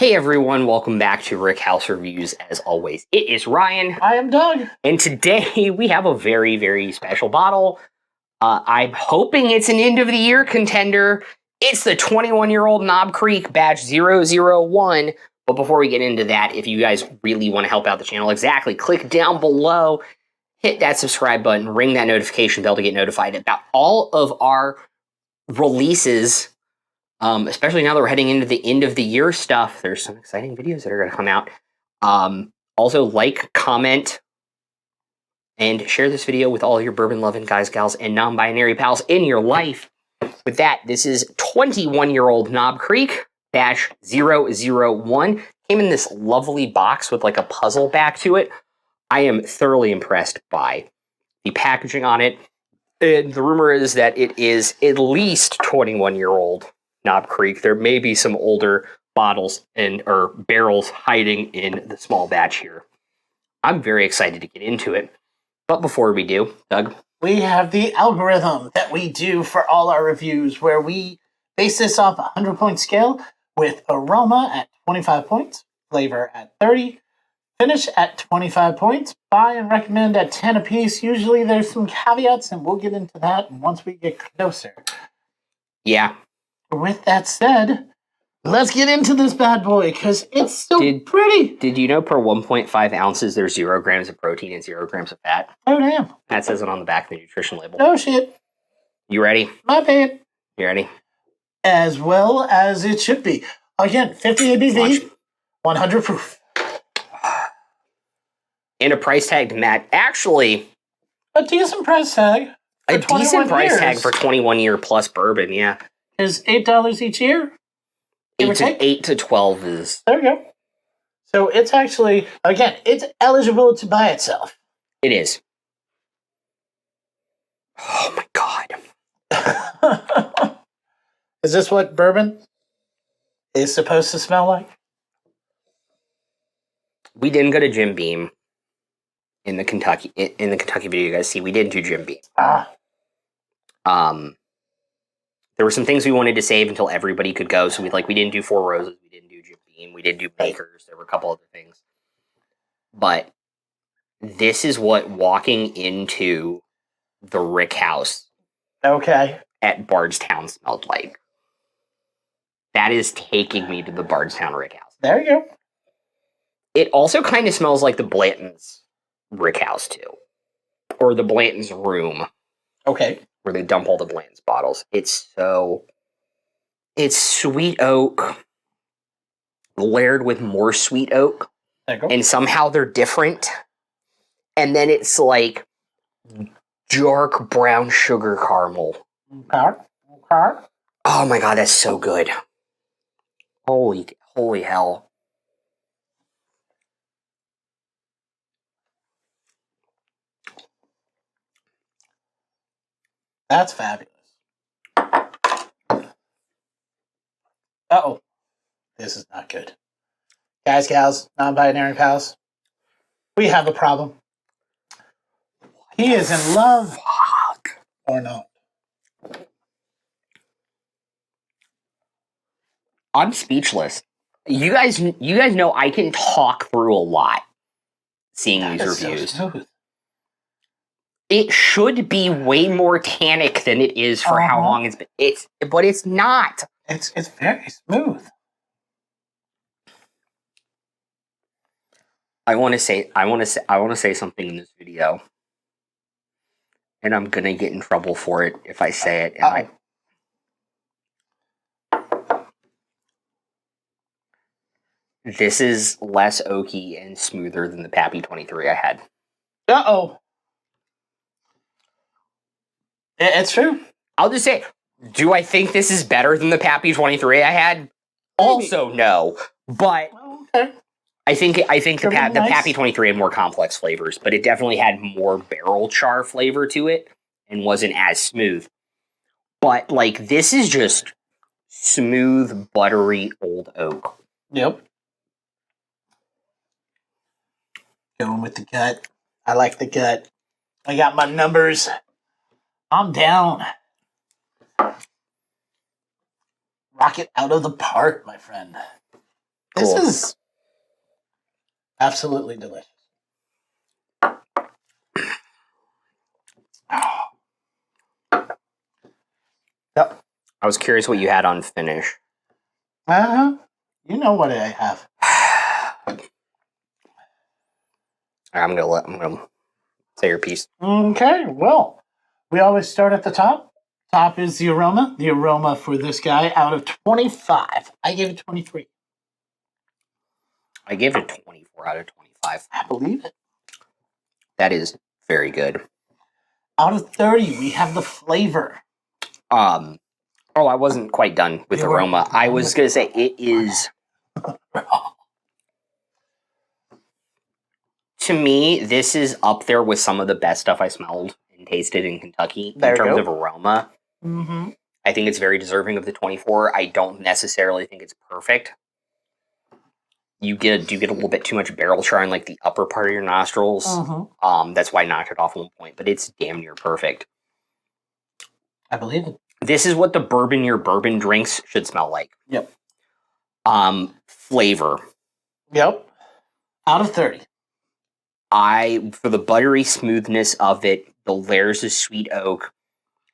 Hey everyone, welcome back to Rick House Reviews. As always, it is Ryan. I am Doug. And today we have a very, very special bottle. I'm hoping it's an end of the year contender. It's the 21-year-old Knob Creek batch 001. But before we get into that, if you guys really want to help out the channel, click down below, hit that subscribe button, ring that notification bell to get notified about all of our releases. Especially now that we're heading into the end of the year stuff, there's some exciting videos that are going to come out. Also, like, comment, and share this video with all your bourbon-loving guys, gals, and non-binary pals in your life. With that, this is 21-year-old Knob Creek, batch 001. Came in this lovely box with like a puzzle back to it. I am thoroughly impressed by the packaging on it. And the rumor is that it is at least 21-year-old Knob Creek. There may be some older bottles or barrels hiding in the small batch here. I'm very excited to get into it. But before we do, Doug? We have the algorithm that we do for all our reviews where we base this off a 100-point scale with aroma at 25 points, flavor at 30, finish at 25 points, buy and recommend at 10 apiece. Usually there's some caveats, and we'll get into that once we get closer. Yeah. With that said, let's get into this bad boy, because it's so pretty. Did you know per 1.5 ounces there's 0 grams of protein and 0 grams of fat? Oh, damn. That says it on the back of the nutrition label. No shit. You ready? My bad. You ready? As well as it should be. Again, 50 ABV, 100 proof. And a price tag to match. Actually, a decent price tag. A decent price tag for 21-year plus bourbon, yeah. Is $8 each year? 8 to 12 is... There you go. So it's actually, again, it's eligible to buy itself. It is. Oh my god. Is this what bourbon is supposed to smell like? We didn't go to Jim Beam in the Kentucky video you guys see. We didn't do Jim Beam. There were some things we wanted to save until everybody could go, so we didn't do Four Roses, we didn't do Jim Beam, we didn't do Bakers. There were a couple other things. But this is what walking into the Rick House at Bardstown smelled like. That is taking me to the Bardstown Rick House. There you go. It also kind of smells like the Blanton's Rick House, too. Or the Blanton's room. Okay. Where they dump all the Blanton's bottles. It's sweet oak layered with more sweet oak. There you go. And somehow they're different. And then it's like dark brown sugar caramel. Okay. Oh my god, that's so good. Holy hell. That's fabulous. Uh-oh. This is not good. Guys, gals, non-binary pals, we have a problem. He is in love. Fuck. Or not. I'm speechless. You guys know I can talk through a lot seeing these reviews. So smooth. It should be way more tannic than it is for how long it's been. But it's not. It's very smooth. I want to say something in this video, and I'm gonna get in trouble for it if I say it. And this is less oaky and smoother than the Pappy 23 I had. Uh-oh. It's true. I'll just say, do I think this is better than the Pappy 23 I had? Maybe. Also, no. But okay. I think the Pappy 23 had more complex flavors, but it definitely had more barrel char flavor to it and wasn't as smooth. But, like, this is just smooth, buttery old oak. Yep. Going with the gut. I like the gut. I got my numbers. I'm down. Rock it out of the park, my friend. This Cool. is absolutely delicious. Yep. I was curious what you had on finish. You know what I have. I'm gonna say your piece. Okay, well, we always start at the top. Top is the aroma. The aroma for this guy out of 25. I gave it 23. I gave it a 24 out of 25. I believe it. That is very good. Out of 30, we have the flavor. Oh, I wasn't quite done with You weren't? aroma. I was gonna say it is. To me, this is up there with some of the best stuff I smelled and tasted in Kentucky There in you terms go. of aroma. Mm-hmm. I think it's very deserving of the 24. I don't necessarily think it's perfect. Do you get a little bit too much barrel char in like the upper part of your nostrils. Mm-hmm. That's why I knocked it off 1 point, but it's damn near perfect. I believe it. This is what the bourbon drinks should smell like. Yep. Flavor. Yep. Out of 30. For the buttery smoothness of it, the layers of sweet oak,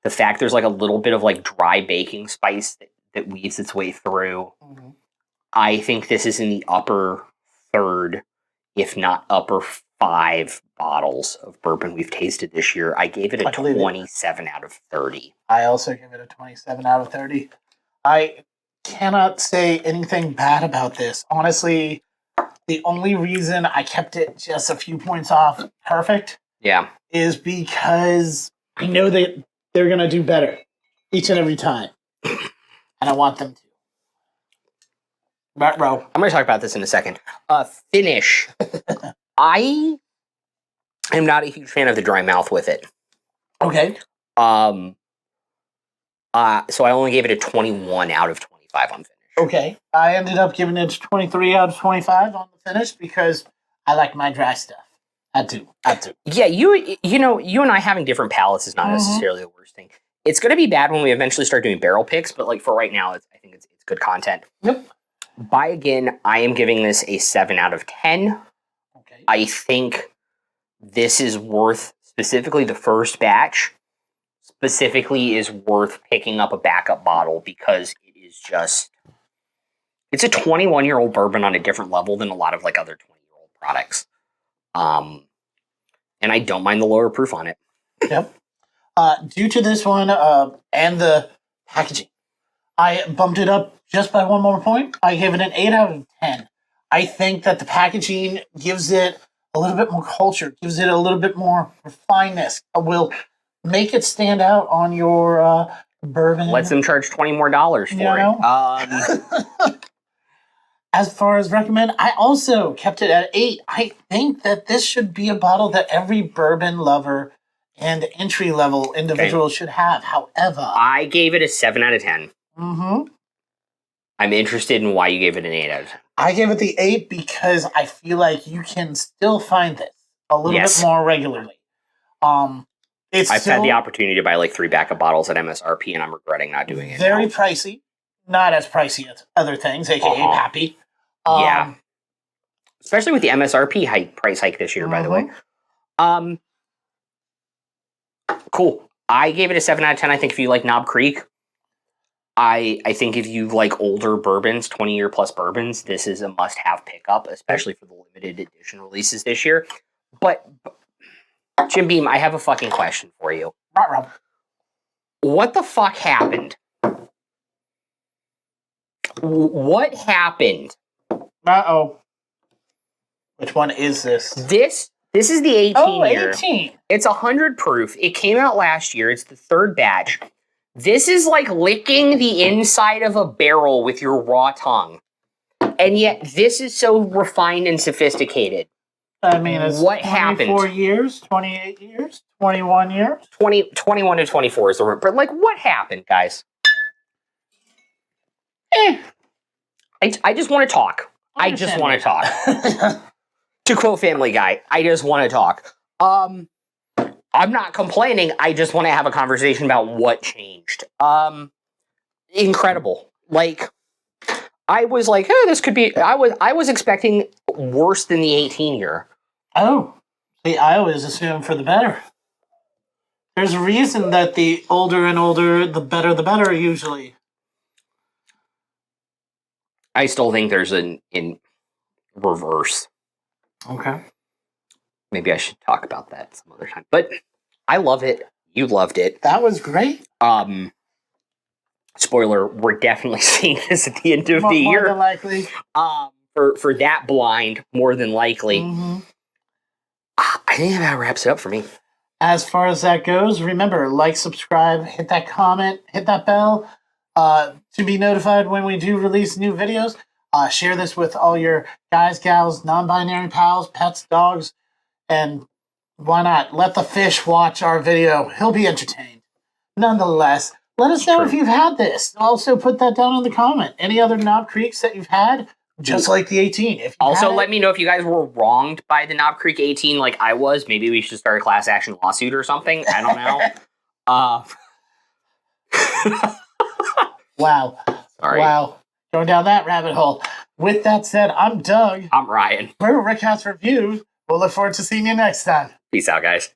the fact there's like a little bit of like dry baking spice that weaves its way through. Mm-hmm. I think this is in the upper third, if not upper 5 bottles of bourbon we've tasted this year. I gave it a 27 out of 30. I also give it a 27 out of 30. I cannot say anything bad about this. Honestly, the only reason I kept it just a few points off perfect Yeah. is because I know that they're going to do better each and every time. And I want them to. Matt Rowe. I'm going to talk about this in a second. Finish. I am not a huge fan of the dry mouth with it. Okay. So I only gave it a 21 out of 25 on finish. Okay. I ended up giving it 23 out of 25 on the finish because I like my dry stuff. Had to. Yeah, you and I having different palates is not necessarily the worst thing. It's going to be bad when we eventually start doing barrel picks, but like for right now, I think it's good content. Yep. By again, I am giving this a 7 out of 10. Okay. I think this is worth, specifically the first batch, is worth picking up a backup bottle because it is just, it's a 21-year-old bourbon on a different level than a lot of like other 20-year-old products. And I don't mind the lower proof on it. Yep. Due to this one and the packaging, I bumped it up just by 1 more point. I gave it an 8 out of 10. I think that the packaging gives it a little bit more culture, gives it a little bit more refinedness. Will make it stand out on your bourbon. Lets them charge $20 more for it. As far as recommend, I also kept it at 8. I think that this should be a bottle that every bourbon lover and entry-level individual should have. However, I gave it a 7 out of 10. Mm-hmm. I'm interested in why you gave it an 8 out of 10. I gave it the 8 because I feel like you can still find this a little bit more regularly. I've had the opportunity to buy like 3 backup bottles at MSRP, and I'm regretting not doing it. Very pricey. Not as pricey as other things, aka Pappy. Yeah. Especially with the MSRP price hike this year, by the way. Cool. I gave it a 7 out of 10. I think if you like Knob Creek, I think if you like older bourbons, 20-year plus bourbons, this is a must-have pickup, especially for the limited edition releases this year. But Jim Beam, I have a fucking question for you. What the fuck happened? What happened? Uh-oh. Which one is this? This is the 18 Oh, year. 18. It's 100 proof. It came out last year. It's the 3rd batch. This is like licking the inside of a barrel with your raw tongue. And yet this is so refined and sophisticated. I mean, it's what 24 happened? years, 28 years, 21 years? 21 to 24 is the word. But like, what happened, guys? I just want to talk. I just want to talk. To quote Family Guy, I just want to talk. I'm not complaining. I just want to have a conversation about what changed. Incredible. Like, I was like, oh, this could be. I was expecting worse than the 18 year. Oh, see, I always assume for the better. There's a reason that the older and older, the better, usually. I still think there's an in reverse. Okay. Maybe I should talk about that some other time. But I love it. You loved it. That was great. Spoiler, we're definitely seeing this at the end of the year. More than likely. For that blind, more than likely. Mm-hmm. I think that wraps it up for me. As far as that goes, remember, like, subscribe, hit that comment, hit that bell to be notified when we do release new videos. Share this with all your guys, gals, non-binary pals, pets, dogs, and why not? Let the fish watch our video. He'll be entertained. Nonetheless, let us know if you've had this. Also, put that down in the comment. Any other Knob Creeks that you've had, just like the 18. If also, let me know if you guys were wronged by the Knob Creek 18 like I was. Maybe we should start a class action lawsuit or something. I don't know. Wow. Sorry. Wow. Going down that rabbit hole. With that said, I'm Doug. I'm Ryan. We're Rick House Reviews. We'll look forward to seeing you next time. Peace out, guys.